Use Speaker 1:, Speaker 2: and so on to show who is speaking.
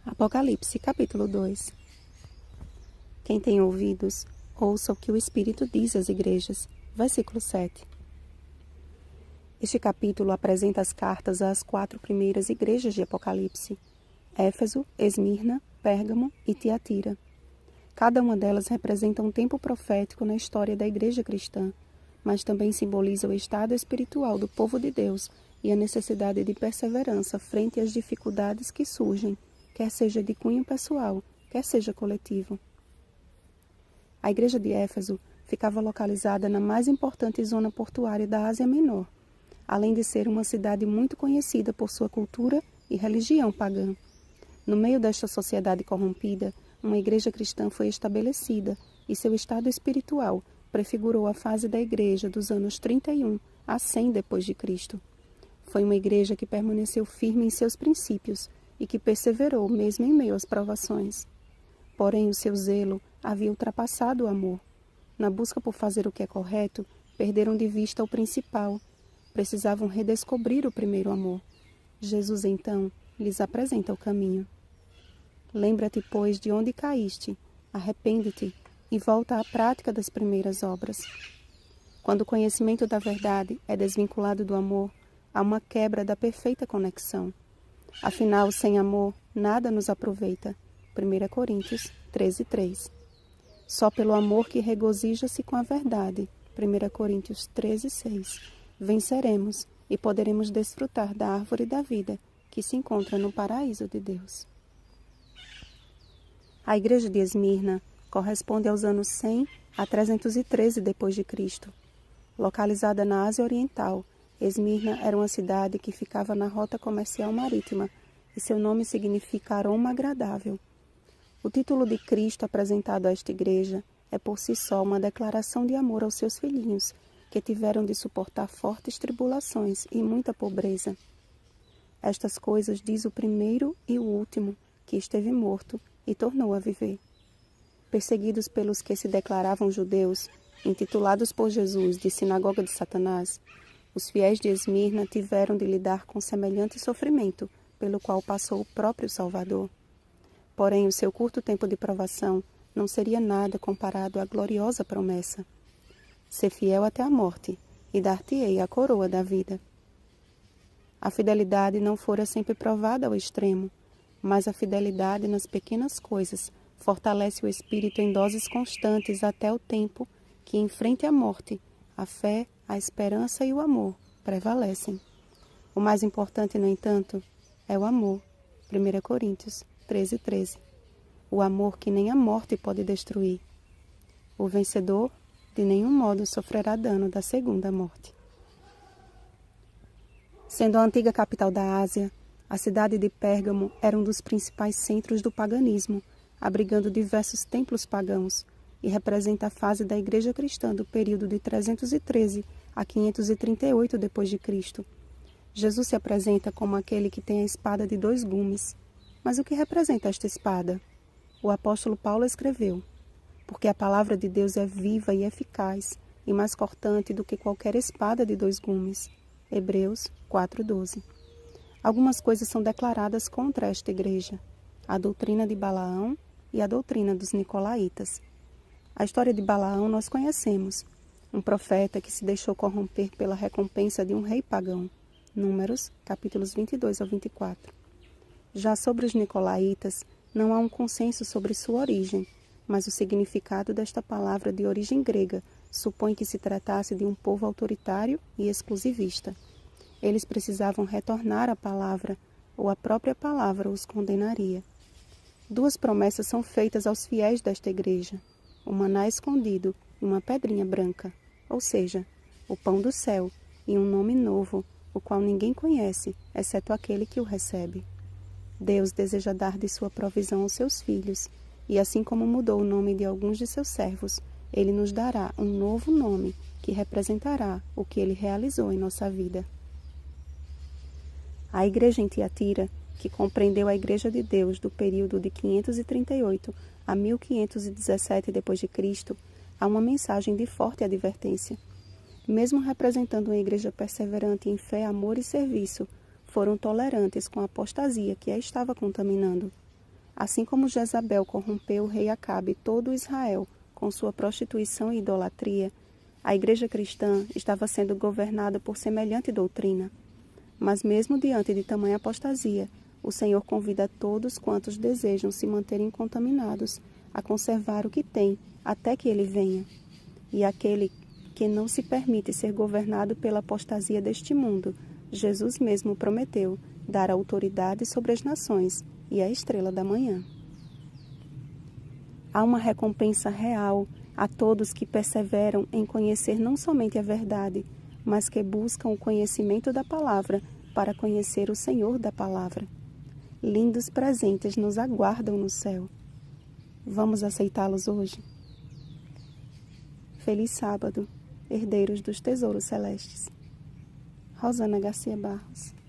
Speaker 1: Apocalipse, capítulo 2. Quem tem ouvidos, ouça o que o Espírito diz às igrejas. Versículo 7. Este capítulo apresenta as cartas às 4 primeiras igrejas de Apocalipse: Éfeso, Esmirna, Pérgamo e Tiatira. Cada uma delas representa um tempo profético na história da igreja cristã, mas também simboliza o estado espiritual do povo de Deus e a necessidade de perseverança frente às dificuldades que surgem, quer seja de cunho pessoal, quer seja coletivo. A igreja de Éfeso ficava localizada na mais importante zona portuária da Ásia Menor, além de ser uma cidade muito conhecida por sua cultura e religião pagã. No meio desta sociedade corrompida, uma igreja cristã foi estabelecida e seu estado espiritual prefigurou a fase da igreja dos anos 31 a 100 depois de Cristo. Foi uma igreja que permaneceu firme em seus princípios e que perseverou mesmo em meio às provações. Porém, o seu zelo havia ultrapassado o amor. Na busca por fazer o que é correto, perderam de vista o principal. Precisavam redescobrir o primeiro amor. Jesus, então, lhes apresenta o caminho. Lembra-te, pois, de onde caíste, arrepende-te e volta à prática das primeiras obras. Quando o conhecimento da verdade é desvinculado do amor, há uma quebra da perfeita conexão. Afinal, sem amor, nada nos aproveita. 1 Coríntios 13:3. Só pelo amor que regozija-se com a verdade. 1 Coríntios 13:6. Venceremos e poderemos desfrutar da árvore da vida que se encontra no paraíso de Deus. A igreja de Esmirna corresponde aos anos 100 a 313 depois de Cristo. Localizada na Ásia Oriental, Esmirna era uma cidade que ficava na rota comercial marítima e seu nome significa aroma agradável. O título de Cristo apresentado a esta igreja é por si só uma declaração de amor aos seus filhinhos, que tiveram de suportar fortes tribulações e muita pobreza. Estas coisas diz o primeiro e o último, que esteve morto e tornou a viver. Perseguidos pelos que se declaravam judeus, intitulados por Jesus de Sinagoga de Satanás, os fiéis de Esmirna tiveram de lidar com semelhante sofrimento, pelo qual passou o próprio Salvador. Porém, o seu curto tempo de provação não seria nada comparado à gloriosa promessa: ser fiel até a morte, e dar-te-ei a coroa da vida. A fidelidade não fora sempre provada ao extremo, mas a fidelidade nas pequenas coisas fortalece o espírito em doses constantes até o tempo que, em frente à morte, a fé, a esperança e o amor prevalecem. O mais importante, no entanto, é o amor. 1 Coríntios 13:13. O amor que nem a morte pode destruir. O vencedor, de nenhum modo, sofrerá dano da segunda morte. Sendo a antiga capital da Ásia, a cidade de Pérgamo era um dos principais centros do paganismo, abrigando diversos templos pagãos, e representa a fase da igreja cristã do período de 313 a 538 d.C. Jesus se apresenta como aquele que tem a espada de 2 gumes. Mas o que representa esta espada? O apóstolo Paulo escreveu: porque a palavra de Deus é viva e eficaz, e mais cortante do que qualquer espada de 2 gumes. Hebreus 4:12. Algumas coisas são declaradas contra esta igreja: a doutrina de Balaão e a doutrina dos Nicolaítas. A história de Balaão nós conhecemos, um profeta que se deixou corromper pela recompensa de um rei pagão. Números, capítulos 22 ao 24. Já sobre os Nicolaítas, não há um consenso sobre sua origem, mas o significado desta palavra de origem grega supõe que se tratasse de um povo autoritário e exclusivista. Eles precisavam retornar à palavra, ou a própria palavra os condenaria. 2 promessas são feitas aos fiéis desta igreja: o maná escondido e uma pedrinha branca, ou seja, o pão do céu e um nome novo, o qual ninguém conhece, exceto aquele que o recebe. Deus deseja dar de sua provisão aos seus filhos, e assim como mudou o nome de alguns de seus servos, Ele nos dará um novo nome que representará o que Ele realizou em nossa vida. A igreja em Tiatira, que compreendeu a igreja de Deus do período de 538 a 1517 d.C., há uma mensagem de forte advertência. Mesmo representando uma igreja perseverante em fé, amor e serviço, foram tolerantes com a apostasia que a estava contaminando. Assim como Jezabel corrompeu o rei Acabe e todo Israel com sua prostituição e idolatria, a igreja cristã estava sendo governada por semelhante doutrina. Mas mesmo diante de tamanha apostasia, o Senhor convida todos quantos desejam se manterem incontaminados a conservar o que tem até que ele venha. E aquele que não se permite ser governado pela apostasia deste mundo, Jesus mesmo prometeu dar autoridade sobre as nações e a estrela da manhã. Há uma recompensa real a todos que perseveram em conhecer não somente a verdade, mas que buscam o conhecimento da palavra para conhecer o Senhor da palavra. Lindos presentes nos aguardam no céu. Vamos aceitá-los hoje? Feliz sábado, herdeiros dos tesouros celestes. Rosana Garcia Barros.